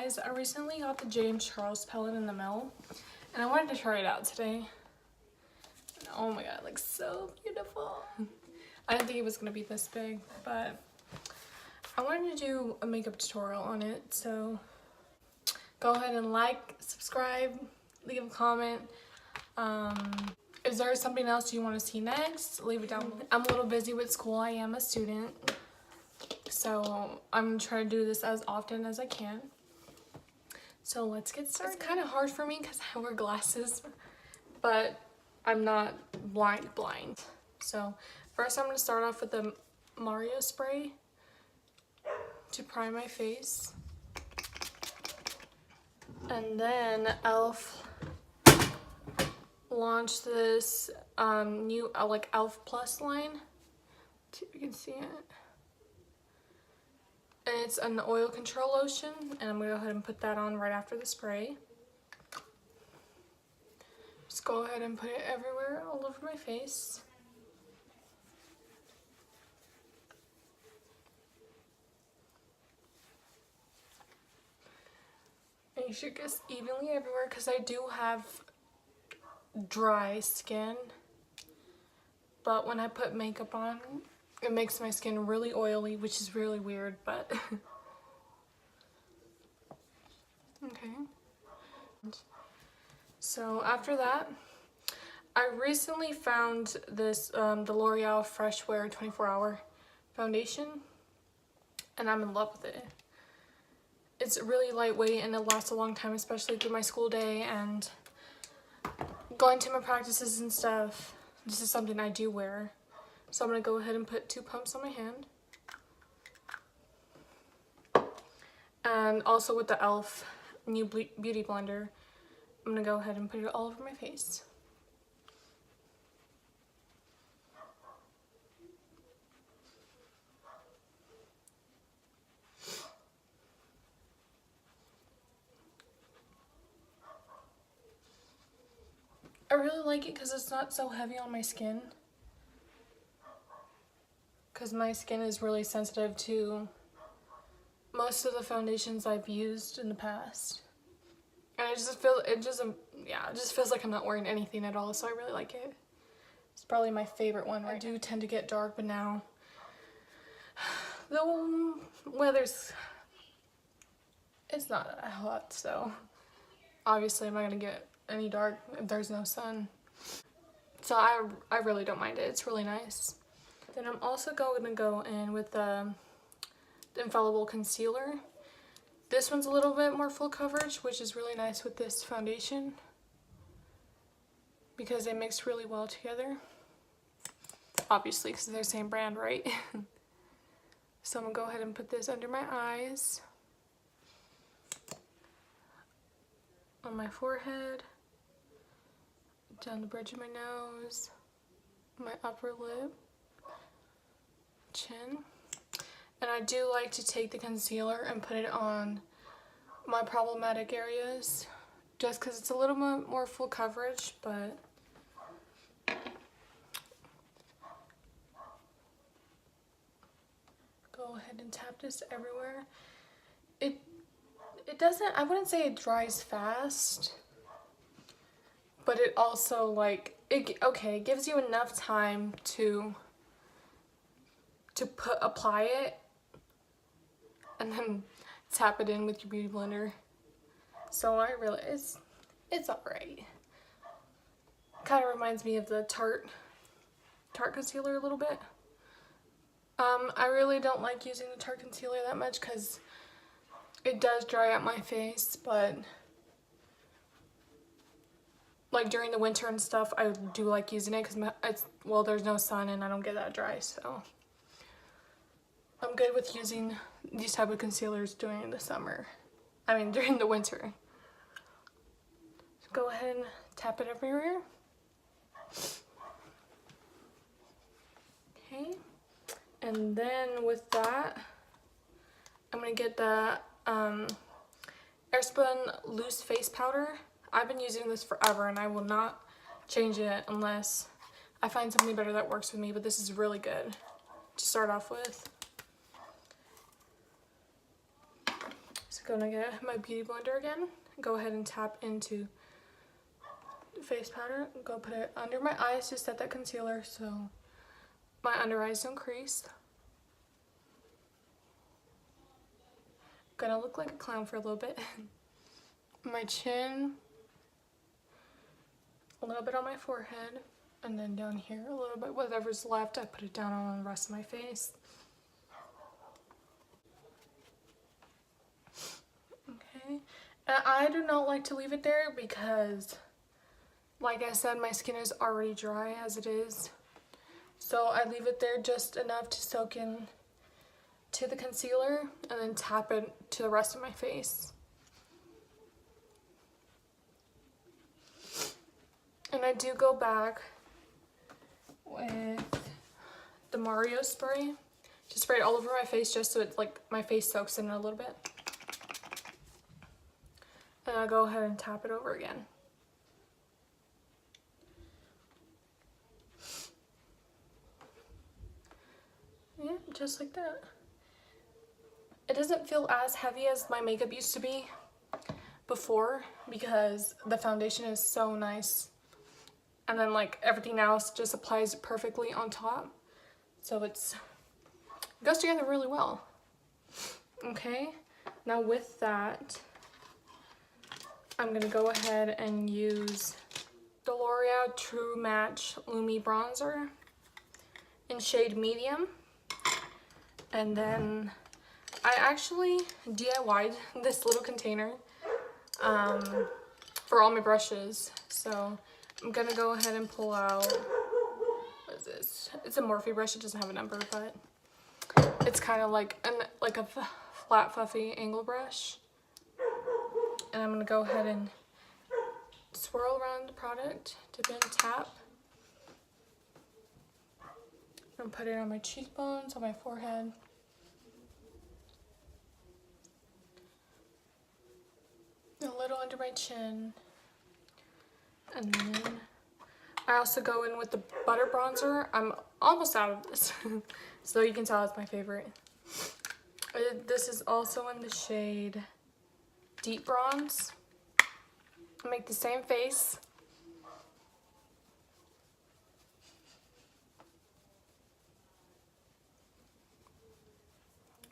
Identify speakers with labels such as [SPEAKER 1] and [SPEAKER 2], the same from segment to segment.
[SPEAKER 1] guys, I recently got the James Charles palette in the mail and I wanted to try it out today. And oh my god, it looks so beautiful. I didn't think it was going to be this big, but I wanted to do a makeup tutorial on it, so go ahead and like, subscribe, leave a comment. Is there something else you want to see next? Leave it down below. I'm a little busy with school. I am a student, so I'm trying to do this as often as I can. So let's get started. It's kind of hard for me because I wear glasses, but I'm not blind. So first I'm going to start off with the Mario spray to prime my face. And then e.l.f. launched this new like e.l.f. Plus line. Let's see if you can see it. And it's an oil control lotion, and I'm going to go ahead and put that on right after the spray. Just go ahead and put it everywhere, all over my face. And you should just evenly everywhere, because I do have dry skin. But when I put makeup on, it makes my skin really oily, which is really weird, but okay. So after that, I recently found this the L'Oreal Fresh Wear 24-Hour foundation, and I'm in love with it. It's really lightweight and it lasts a long time, especially through my school day and going to my practices and stuff. This is something I do wear. So I'm going to go ahead and put 2 pumps on my hand. And also with the e.l.f. new Beauty Blender, I'm going to go ahead and put it all over my face. I really like it because it's not so heavy on my skin. Because my skin is really sensitive to most of the foundations I've used in the past. And it just feels like I'm not wearing anything at all, so I really like it. It's probably my favorite one. I do tend to get dark, but now the weather's, it's not that hot, so obviously I'm not gonna get any dark if there's no sun. So I really don't mind it. It's really nice. Then I'm also going to go in with the Infallible Concealer. This one's a little bit more full coverage, which is really nice with this foundation because they mix really well together. Obviously, because they're the same brand, right? So I'm going to go ahead and put this under my eyes, on my forehead, down the bridge of my nose, my upper lip, chin. And I do like to take the concealer and put it on my problematic areas just because it's a little bit more full coverage, but go ahead and tap this everywhere. It doesn't, I wouldn't say it dries fast, but it also it gives you enough time to apply it and then tap it in with your beauty blender. So it's alright. Kind of reminds me of the Tarte concealer a little bit. I really don't like using the Tarte concealer that much because it does dry out my face, but like during the winter and stuff, I do like using it because there's no sun and I don't get that dry, so I'm good with using these type of concealers during the summer. During the winter. So go ahead and tap it everywhere. Okay. And then with that, I'm going to get the Airspun Loose Face Powder. I've been using this forever and I will not change it unless I find something better that works with me, but this is really good to start off with. just gonna get my beauty blender again. Go ahead and tap into face powder. Go put it under my eyes to set that concealer so my under eyes don't crease. Gonna look like a clown for a little bit. My chin, a little bit on my forehead, and then down here a little bit. Whatever's left, I put it down on the rest of my face. Okay, and I do not like to leave it there because, like I said, my skin is already dry as it is. So I leave it there just enough to soak in to the concealer and then tap it to the rest of my face. And I do go back with the Mario spray. Just spray it all over my face just so it's like my face soaks in a little bit. And I'll go ahead and tap it over again. Yeah, just like that. It doesn't feel as heavy as my makeup used to be before because the foundation is so nice. And then like everything else just applies perfectly on top. So it goes together really well. Okay, now with that, I'm gonna go ahead and use the L'Oreal True Match Lumi Bronzer in shade medium. And then I actually DIY'd this little container for all my brushes. So I'm gonna go ahead and pull out, what is this? It's a Morphe brush, it doesn't have a number, but it's kind of like a flat, fluffy angle brush. And I'm gonna go ahead and swirl around the product, dip in, tap. And put it on my cheekbones, on my forehead. A little under my chin. And then I also go in with the butter bronzer. I'm almost out of this. So you can tell it's my favorite. This is also in the shade Deep Bronze. I make the same face.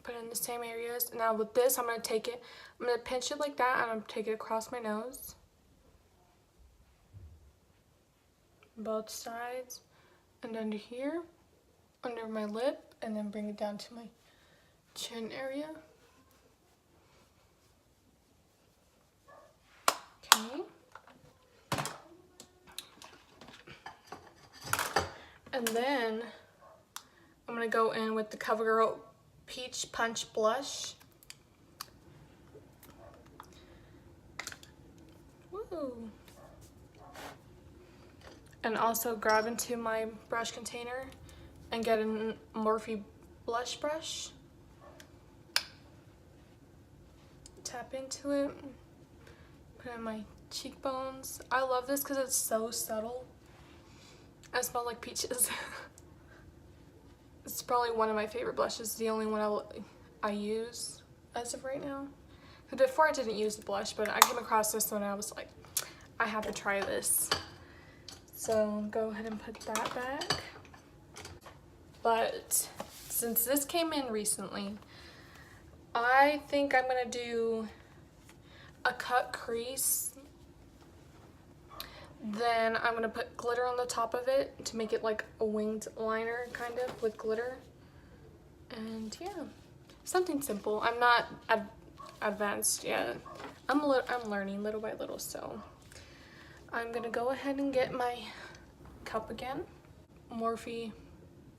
[SPEAKER 1] Put it in the same areas. Now with this, I'm going to pinch it like that and I'm going to take it across my nose. Both sides. And under here, under my lip, and then bring it down to my chin area. Okay. And then I'm going to go in with the CoverGirl Peach Punch Blush. Woo! And also grab into my brush container and get a Morphe blush brush. Tap into it. Put it on my cheekbones. I love this because it's so subtle. I smell like peaches. It's probably one of my favorite blushes, the only one I use as of right now. Before I didn't use the blush, but I came across this one and I was like, I have to try this. So go ahead and put that back. But since this came in recently, I think I'm gonna do a cut crease. Then I'm gonna put glitter on the top of it to make it like a winged liner kind of with glitter. And yeah, something simple. I'm not advanced yet. I'm learning little by little, so I'm gonna go ahead and get my cup again. Morphe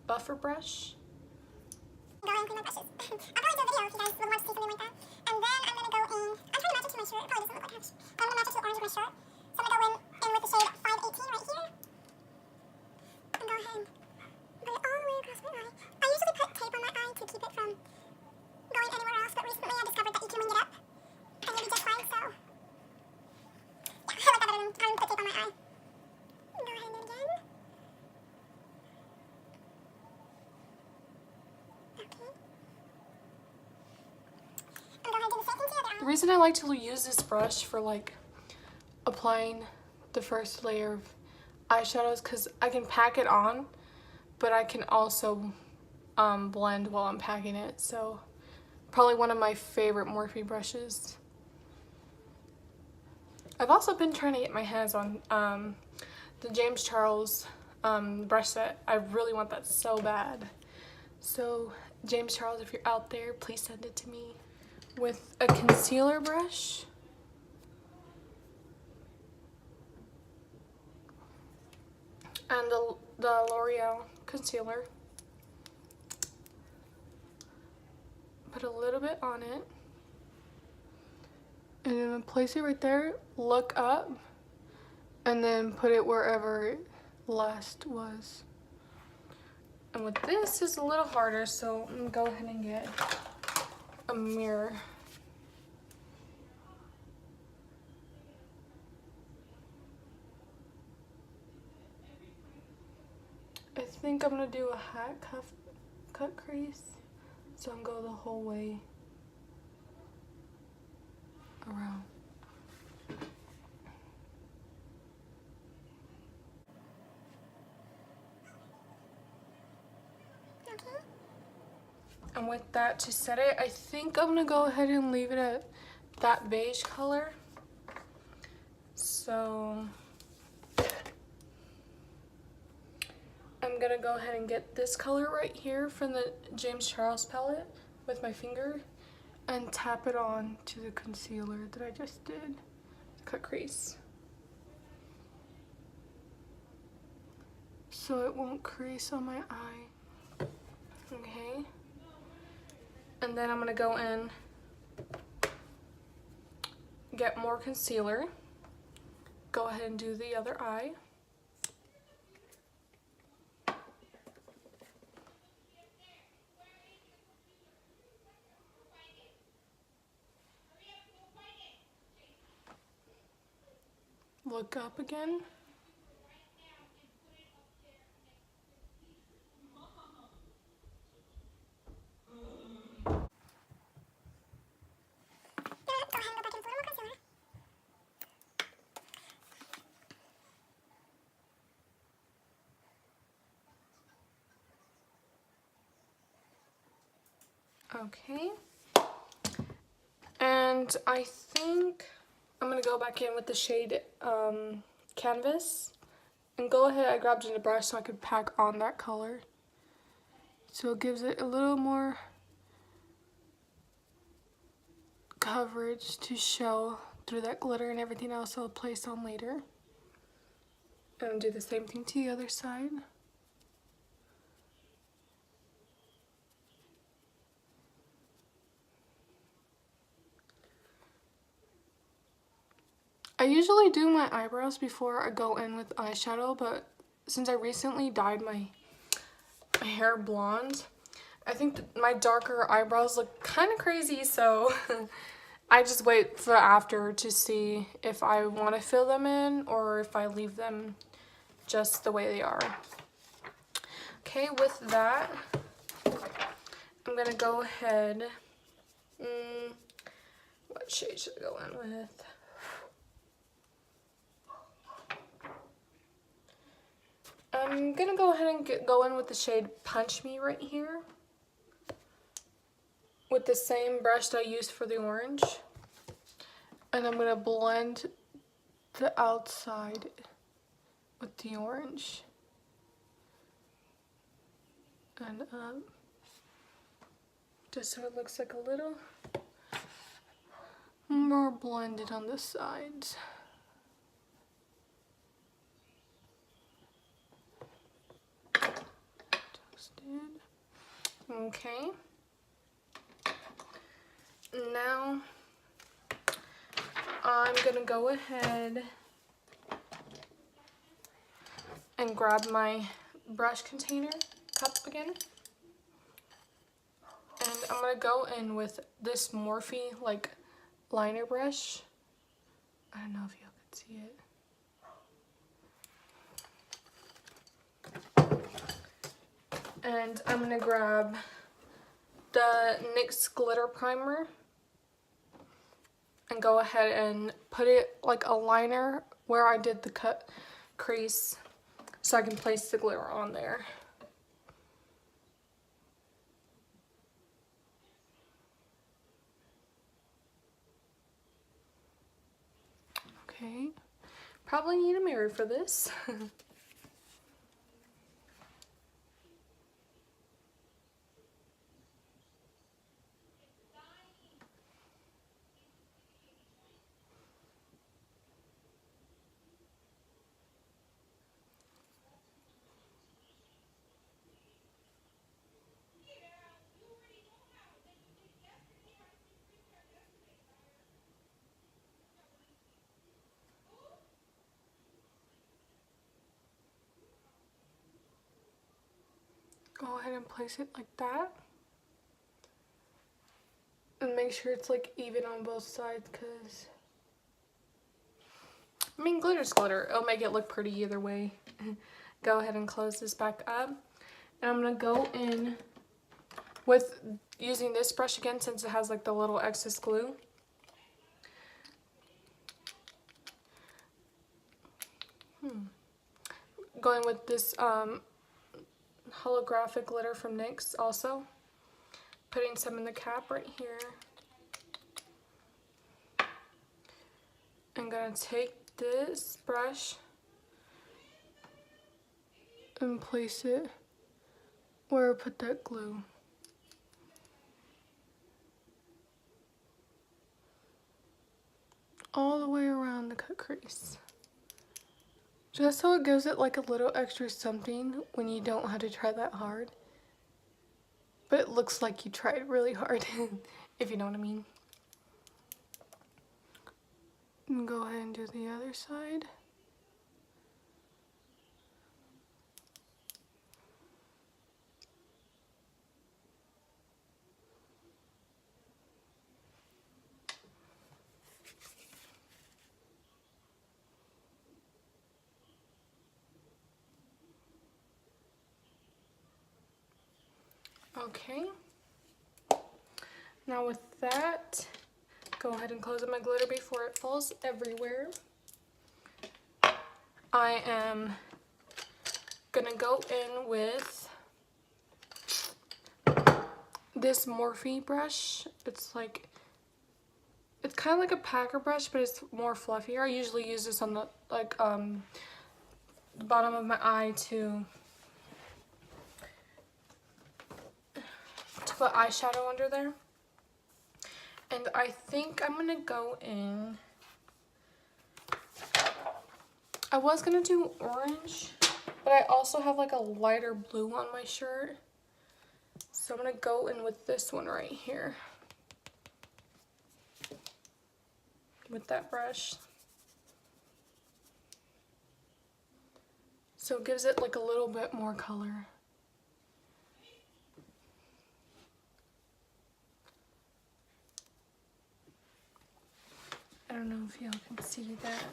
[SPEAKER 1] buffer brush.
[SPEAKER 2] Go and clean my brushes. I'll probably do a video if you guys would want to see something like that. And then I'm gonna go in. I'm trying to match it to my shirt. It probably doesn't look like much. I'm gonna match it to the orange of my shirt. So I'm gonna go in with the shade 518 right here. And go ahead and put it all the way across my eye. I usually put tape on my eye to keep it from going anywhere else, but recently I discovered that you can wing it up and you'll be just fine, so yeah, I like that better than having to put tape on my eye. And go ahead and do it again. Okay. And go ahead and do the same thing to the other eye.
[SPEAKER 1] reason I like to use this brush for like applying the first layer of eyeshadows because I can pack it on, but I can also blend while I'm packing it. So probably one of my favorite Morphe brushes. I've also been trying to get my hands on the James Charles brush set. I really want that so bad. So James Charles, if you're out there, please send it to me. With a concealer brush, and the L'Oreal concealer. Put a little bit on it. And then place it right there, look up, and then put it wherever it last was. And with this, it's a little harder, so I'm gonna go ahead and get a mirror. I think I'm gonna do a hat cut crease, so I'm gonna go the whole way around.
[SPEAKER 2] Okay.
[SPEAKER 1] And with that to set it, I think I'm gonna go ahead and leave it at that beige color. So I'm gonna go ahead and get this color right here from the James Charles palette with my finger and tap it on to the concealer that I just did. Cut crease. So it won't crease on my eye. Okay. And then I'm gonna go in, get more concealer. Go ahead and do the other eye. Look up again.
[SPEAKER 2] Go ahead and go back in with a little more concealer.
[SPEAKER 1] Okay. And I think I'm gonna go back in with the shade Canvas. And go ahead, I grabbed a brush so I could pack on that color. So it gives it a little more coverage to show through that glitter and everything else I'll place on later. And do the same thing to the other side. I usually do my eyebrows before I go in with eyeshadow, but since I recently dyed my hair blonde, I think my darker eyebrows look kind of crazy, so I just wait for after to see if I want to fill them in or if I leave them just the way they are. Okay, with that, I'm gonna go ahead. What shade should I go in with? I'm gonna go ahead and go in with the shade Punch Me right here with the same brush that I used for the orange, and I'm gonna blend the outside with the orange and up, just so it looks like a little more blended on the sides. Okay. Now I'm gonna go ahead and grab my brush container cup again. And I'm gonna go in with this Morphe like liner brush. I don't know if you can see it. And I'm gonna grab the NYX glitter primer and go ahead and put it like a liner where I did the cut crease so I can place the glitter on there. Okay, probably need a mirror for this. Go ahead and place it like that. And make sure it's like even on both sides, because I mean, glitter's glitter. It'll make it look pretty either way. Go ahead and close this back up. And I'm going to go in with using this brush again since it has like the little excess glue. Going with this holographic glitter from NYX also. Putting some in the cap right here. I'm going to take this brush and place it where I put that glue. All the way around the cut crease. Just so it gives it like a little extra something when you don't have to try that hard. But it looks like you tried really hard, if you know what I mean. And go ahead and do the other side. Okay, now with that, go ahead and close up my glitter before it falls everywhere. I am gonna go in with this Morphe brush. It's kind of like a packer brush, but it's more fluffier. I usually use this on the the bottom of my eye to put eyeshadow under there. And I think I'm gonna go in, I was gonna do orange, but I also have like a lighter blue on my shirt. So I'm gonna go in with this one right here. With that brush. So it gives it like a little bit more color. I don't know if y'all can see that.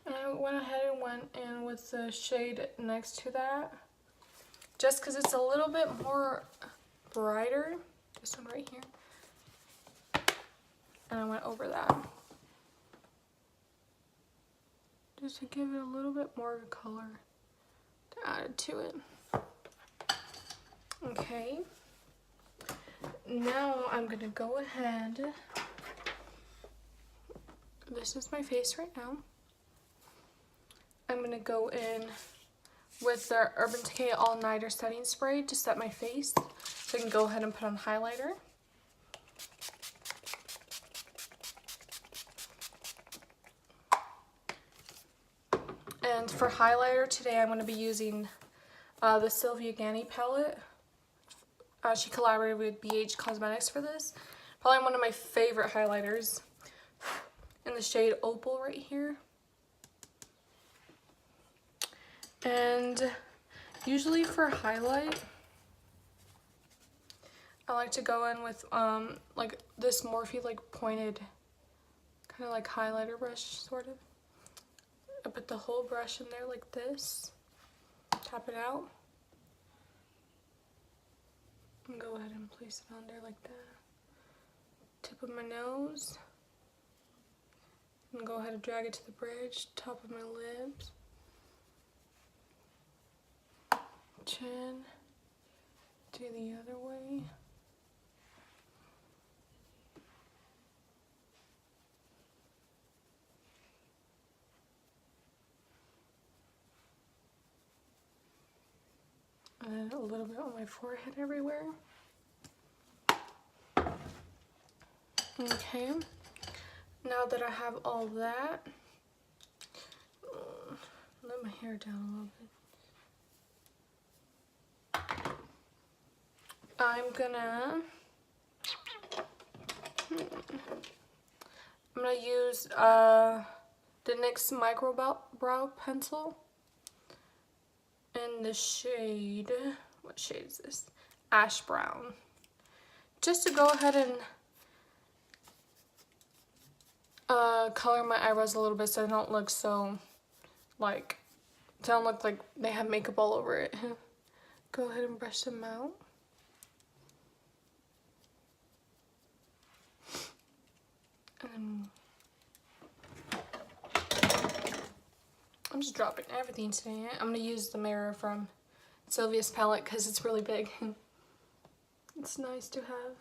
[SPEAKER 1] I went ahead and went in with the shade next to that, just because it's a little bit more brighter, this one right here, and I went over that, just to give it a little bit more color to add to it. Okay, now I'm going to go ahead, this is my face right now. I'm going to go in with the Urban Decay All Nighter Setting Spray to set my face. So I can go ahead and put on highlighter. And for highlighter today, I'm going to be using the Sylvia Ganni palette. She collaborated with BH Cosmetics for this. Probably one of my favorite highlighters. In the shade Opal right here. And usually for highlight, I like to go in with like this Morphe like pointed kind of like highlighter brush sort of. I put the whole brush in there like this, tap it out, and go ahead and place it on there like that. Tip of my nose, and go ahead and drag it to the bridge, top of my lips, chin, do the other way. And a little bit on my forehead everywhere. Okay, now that I have all that, let my hair down a little bit. I'm gonna use the NYX Micro Brow Pencil in the shade, what shade is this? Ash Brown. Just to go ahead and color my eyebrows a little bit so they don't look so, like, don't look like they have makeup all over it. Go ahead and brush them out. And I'm just dropping everything today. I'm going to use the mirror from Sylvia's palette because it's really big. It's nice to have.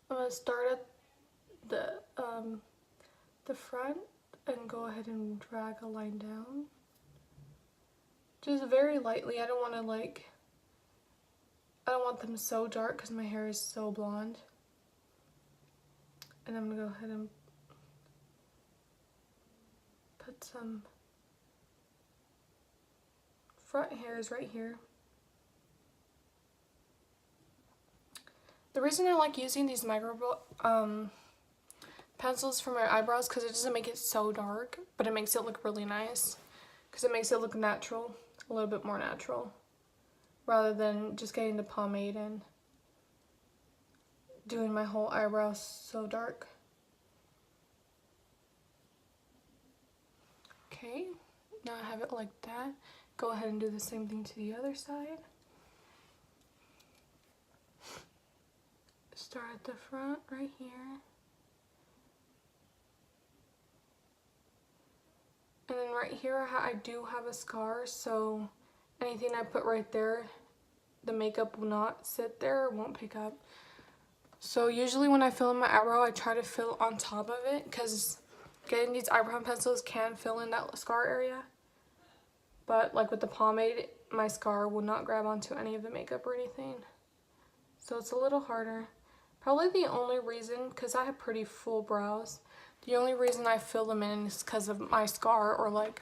[SPEAKER 1] I'm going to start at the front and go ahead and drag a line down. Just very lightly. I don't want to I don't want them so dark because my hair is so blonde. And I'm going to go ahead and put some front hairs right here. The reason I like using these micro pencils for my eyebrows because it doesn't make it so dark, but it makes it look really nice because it makes it look natural, a little bit more natural, rather than just getting the pomade and doing my whole eyebrows so dark. Okay, now I have it like that. Go ahead and do the same thing to the other side. Start at the front right here. And then right here I do have a scar, so anything I put right there, the makeup will not sit there, won't pick up. So usually when I fill in my eyebrow, I try to fill on top of it because getting these eyebrow pencils can fill in that scar area. But like with the pomade, my scar will not grab onto any of the makeup or anything. So it's a little harder. Probably the only reason, because I have pretty full brows, the only reason I fill them in is because of my scar or like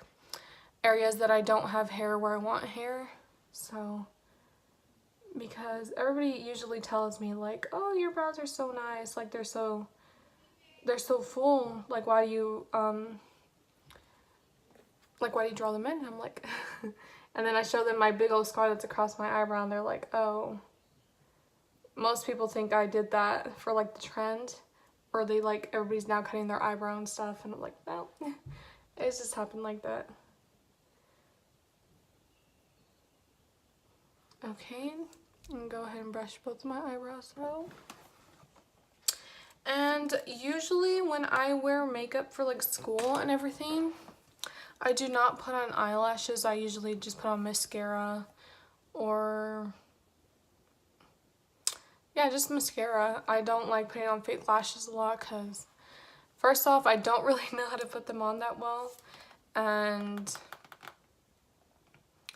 [SPEAKER 1] areas that I don't have hair where I want hair. So, because everybody usually tells me like, oh, your brows are so nice, like they're so full, like why do you draw them in? And I'm like, and then I show them my big old scar that's across my eyebrow and they're like, oh, most people think I did that for like the trend, or they like, everybody's now cutting their eyebrow and stuff, and I'm like, no, it's just happened like that. Okay, and go ahead and brush both my eyebrows out. And usually when I wear makeup for like school and everything, I do not put on eyelashes. I usually just put on mascara or, yeah, just mascara. I don't like putting on fake lashes a lot because first off, I don't really know how to put them on that well, and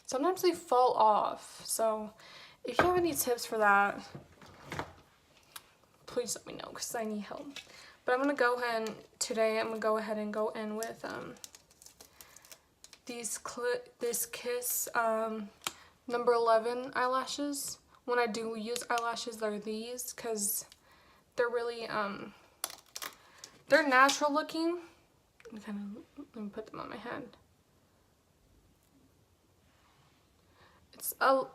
[SPEAKER 1] sometimes they fall off. So if you have any tips for that, please let me know because I need help. But I'm going to go ahead and today I'm going to go ahead and go in with this Kiss number 11 eyelashes. When I do use eyelashes, they're these because they're really they're natural looking. Let me put them on my head.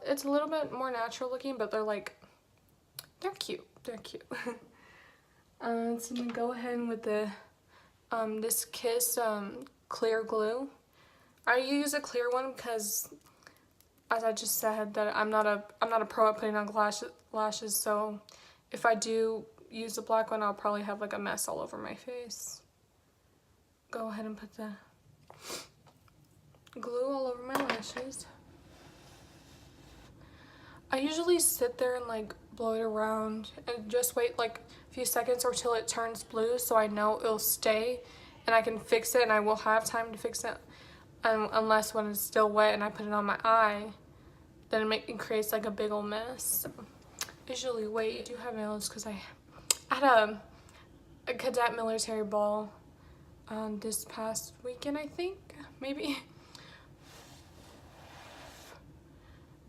[SPEAKER 1] it's a little bit more natural looking, but they're cute. They're cute. So I'm gonna go ahead with the this Kiss clear glue. I use a clear one because, as I just said, that I'm not a pro at putting on lashes. So if I do use the black one, I'll probably have like a mess all over my face. Go ahead and put the glue all over my lashes. I usually sit there and like blow it around and just wait like a few seconds or till it turns blue, so I know it'll stay and I can fix it, and I will have time to fix it. Unless when it's still wet and I put it on my eye, then it creates like a big old mess. So usually wait. I do have nails because I had a cadet military ball this past weekend, I think, maybe.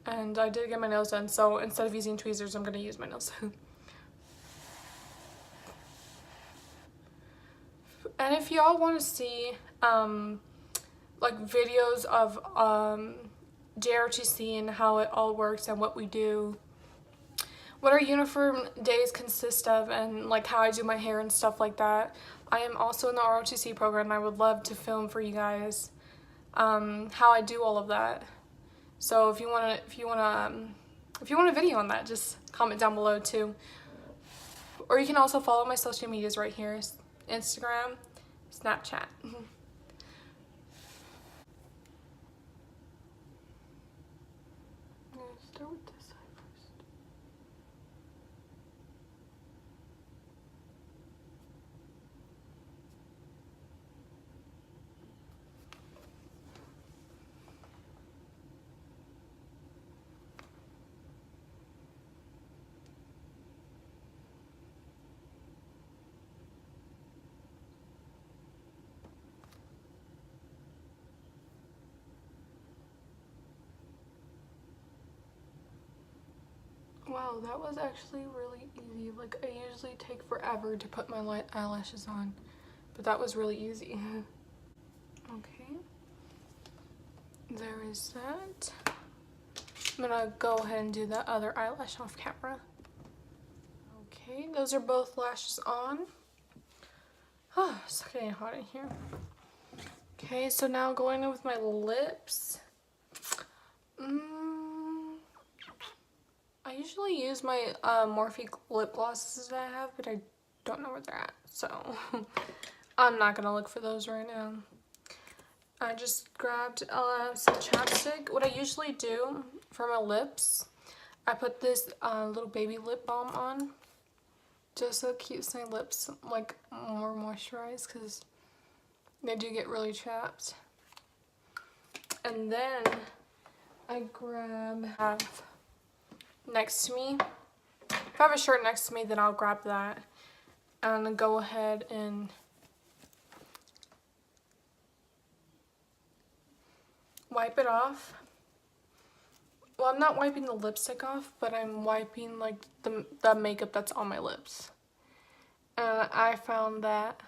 [SPEAKER 1] And I did get my nails done, so instead of using tweezers, I'm gonna use my nails. And if y'all want to see like videos of JROTC and how it all works and what we do, what our uniform days consist of, and like how I do my hair and stuff like that, I am also in the ROTC program, and I would love to film for you guys how I do all of that. So if you want a video on that, just comment down below too. Or you can also follow my social medias right here: Instagram, Snapchat. I'm gonna start with this side first. Wow, that was actually really easy. Like, I usually take forever to put my eyelashes on, but that was really easy. Okay, there is that. I'm gonna go ahead and do the other eyelash off camera. Okay, those are both lashes on. Oh, it's getting hot in here. Okay, so now going in with my lips. I usually use my Morphe lip glosses that I have, but I don't know where they're at, so I'm not gonna look for those right now. I just grabbed some chapstick. What I usually do for my lips, I put this little baby lip balm on, just so it keeps my lips like more moisturized, because they do get really chapped. And then I have next to me. If I have a shirt next to me, then I'll grab that and go ahead and wipe it off. Well, I'm not wiping the lipstick off, but I'm wiping like the makeup that's on my lips. And I found that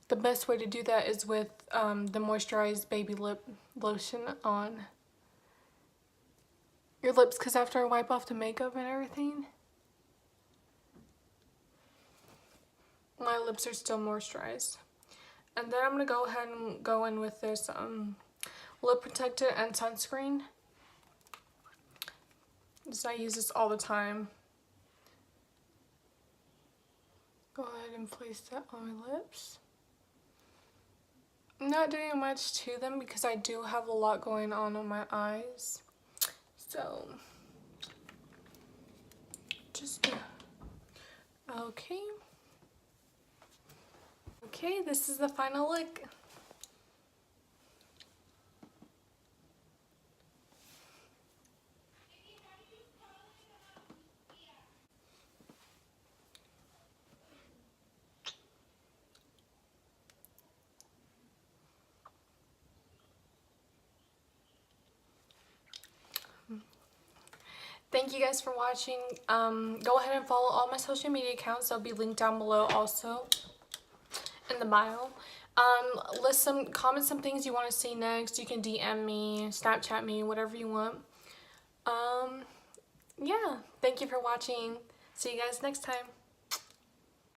[SPEAKER 1] the best way to do that is with the moisturized baby lip lotion on your lips, because after I wipe off the makeup and everything, my lips are still moisturized. And then I'm gonna go ahead and go in with this lip protector and sunscreen. So I use this all the time. Go ahead and place that on my lips. I'm not doing much to them because I do have a lot going on my eyes. So, just, okay. Okay, this is the final look. Thank you guys for watching. Go ahead and follow all my social media accounts. They'll be linked down below also in the bio. Comment some things you want to see next. You can DM me, Snapchat me, whatever you want. Yeah, thank you for watching. See you guys next time.